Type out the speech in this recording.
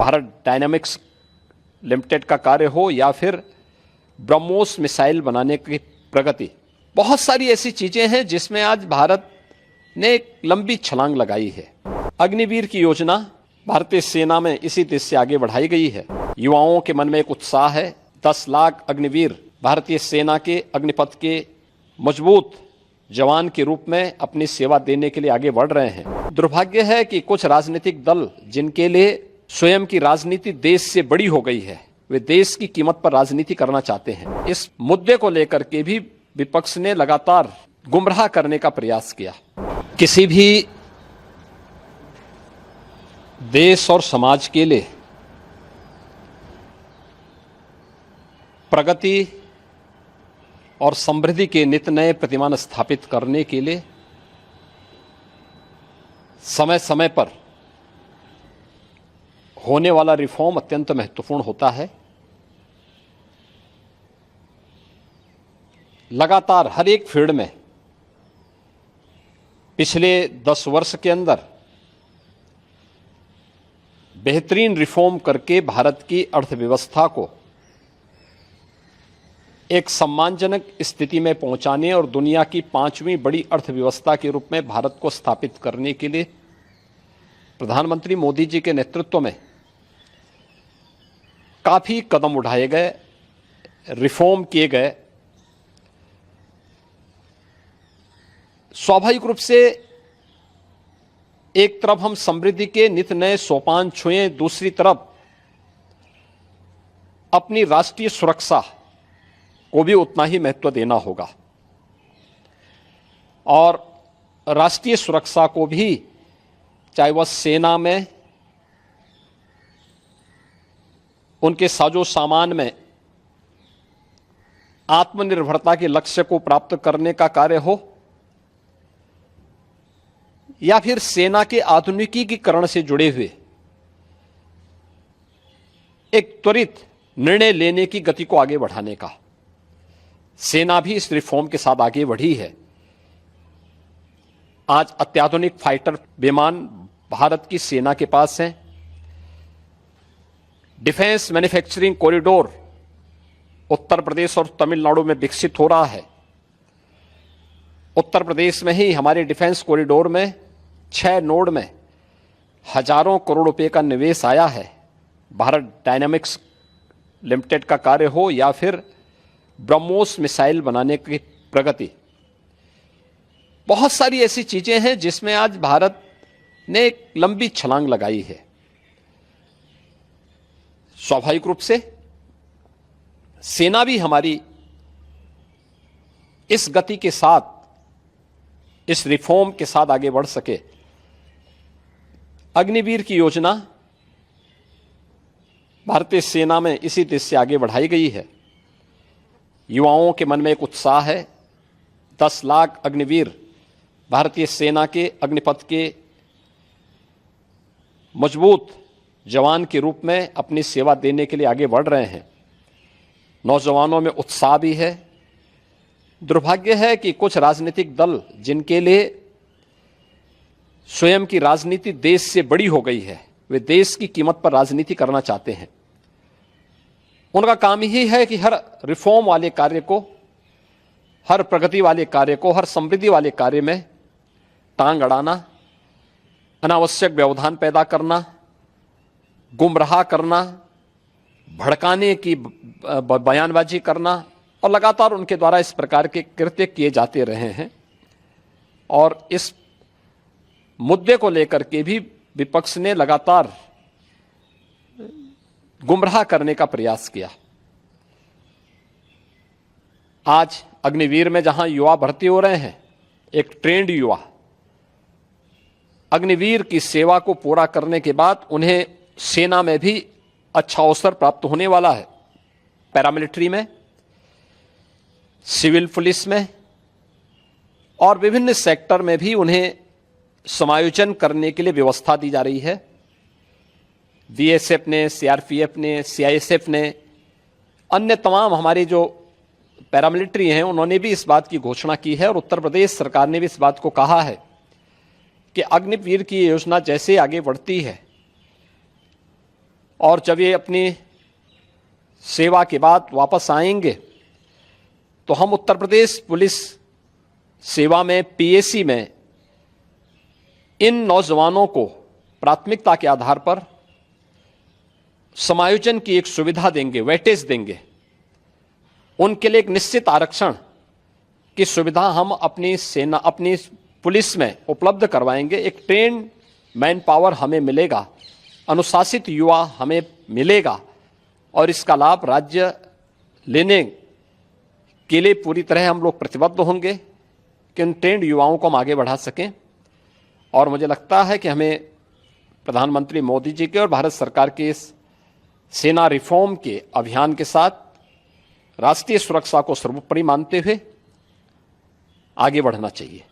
Bharat dynamics limited का कार्य हो या फिर ब्रह्मोस मिसाइल बनाने की प्रगति, बहुत सारी ऐसी चीजें हैं जिसमें आज भारत ने एक लंबी छलांग लगाई है। अग्निवीर की योजना भारतीय सेना में इसी देश से आगे बढ़ाई गई है। युवाओं के मन में एक उत्साह है। 10 लाख अग्निवीर भारतीय सेना के अग्निपथ के मजबूत जवान के रूप में अपनी सेवा देने के लिए आगे बढ़ रहे हैं। दुर्भाग्य है कि कुछ राजनीतिक दल जिनके लिए स्वयं की राजनीति देश से बड़ी हो गई है, वे देश की कीमत पर राजनीति करना चाहते हैं। इस मुद्दे को लेकर के भी विपक्ष ने लगातार गुमराह करने का प्रयास किया। किसी भी देश और समाज के लिए प्रगति और समृद्धि के नित नए प्रतिमान स्थापित करने के लिए समय समय पर होने वाला रिफॉर्म अत्यंत महत्वपूर्ण होता है। लगातार हर एक फील्ड में पिछले 10 वर्ष के अंदर बेहतरीन रिफॉर्म करके भारत की अर्थव्यवस्था को एक सम्मानजनक स्थिति में पहुंचाने और दुनिया की 5वीं बड़ी अर्थव्यवस्था के रूप में भारत को स्थापित करने के लिए प्रधानमंत्री मोदी जी के नेतृत्व में काफी कदम उठाए गए, रिफॉर्म किए गए। स्वाभाविक रूप से एक तरफ हम समृद्धि के नित नए सोपान छुए, दूसरी तरफ अपनी राष्ट्रीय सुरक्षा को भी उतना ही महत्व देना होगा और राष्ट्रीय सुरक्षा को भी, चाहे वह सेना में, उनके साजो सामान में आत्मनिर्भरता के लक्ष्य को प्राप्त करने का कार्य हो या फिर सेना के आधुनिकीकरण से जुड़े हुए एक त्वरित निर्णय लेने की गति को आगे बढ़ाने का, सेना भी इस रिफॉर्म के साथ आगे बढ़ी है। आज अत्याधुनिक फाइटर विमान भारत की सेना के पास हैं। Defence manufacturing corridor Uttar Pradesh और तमिलनाडु में विकसित हो रहा है। उत्तर प्रदेश में ही हमारे डिफेंस कॉरिडोर में 6 नोड में हजारों करोड़ रुपए का निवेश आया है। भारत डायनामिक्स लिमिटेड का कार्य हो या फिर ब्रह्मोस मिसाइल बनाने की प्रगति, बहुत सारी ऐसी चीजें हैं जिसमें आज भारत ने एक लंबी छलांग लगाई है। स्वाभाविक रूप से सेना भी हमारी इस गति के साथ, इस रिफॉर्म के साथ आगे बढ़ सके। अग्निवीर की योजना भारतीय सेना में इसी देश से आगे बढ़ाई गई है। युवाओं के मन में एक उत्साह है। 10 लाख अग्निवीर भारतीय सेना के अग्निपथ के मजबूत जवान के रूप में अपनी सेवा देने के लिए आगे बढ़ रहे हैं। नौजवानों में उत्साह भी है। दुर्भाग्य है कि कुछ राजनीतिक दल जिनके लिए स्वयं की राजनीति देश से बड़ी हो गई है, वे देश की कीमत पर राजनीति करना चाहते हैं। उनका काम ही है कि हर रिफॉर्म वाले कार्य को, हर प्रगति वाले कार्य को, हर समृद्धि वाले कार्य में टांग अड़ाना, अनावश्यक व्यवधान पैदा करना, गुमराह करना, भड़काने की बयानबाजी करना, और लगातार उनके द्वारा इस प्रकार के कृत्य किए जाते रहे हैं। और इस मुद्दे को लेकर के भी विपक्ष ने लगातार गुमराह करने का प्रयास किया। आज अग्निवीर में जहां युवा भर्ती हो रहे हैं, एक ट्रेंड युवा अग्निवीर की सेवा को पूरा करने के बाद उन्हें सेना में भी अच्छा अवसर प्राप्त होने वाला है। पैरामिलिट्री में, सिविल पुलिस में और विभिन्न सेक्टर में भी उन्हें समायोजन करने के लिए व्यवस्था दी जा रही है। बीएसएफ ने, सीआरपीएफ ने, सीआईएसएफ ने, अन्य तमाम हमारे जो पैरामिलिट्री हैं, उन्होंने भी इस बात की घोषणा की है और उत्तर प्रदेश सरकार ने भी इस बात को कहा है कि अग्निवीर की योजना जैसे आगे बढ़ती है, और जब ये अपनी सेवा के बाद वापस आएंगे तो हम उत्तर प्रदेश पुलिस सेवा में, पीएसी में इन नौजवानों को प्राथमिकता के आधार पर समायोजन की एक सुविधा देंगे, वेटेज देंगे। उनके लिए एक निश्चित आरक्षण की सुविधा हम अपनी सेना, अपनी पुलिस में उपलब्ध करवाएंगे। एक ट्रेन्ड मैन पावर हमें मिलेगा, अनुशासित युवा हमें मिलेगा और इसका लाभ राज्य लेने के लिए पूरी तरह हम लोग प्रतिबद्ध होंगे कि उन ट्रेन्ड युवाओं को हम आगे बढ़ा सकें। और मुझे लगता है कि हमें प्रधानमंत्री मोदी जी के और भारत सरकार के इस सेना रिफॉर्म के अभियान के साथ राष्ट्रीय सुरक्षा को सर्वोपरि मानते हुए आगे बढ़ना चाहिए।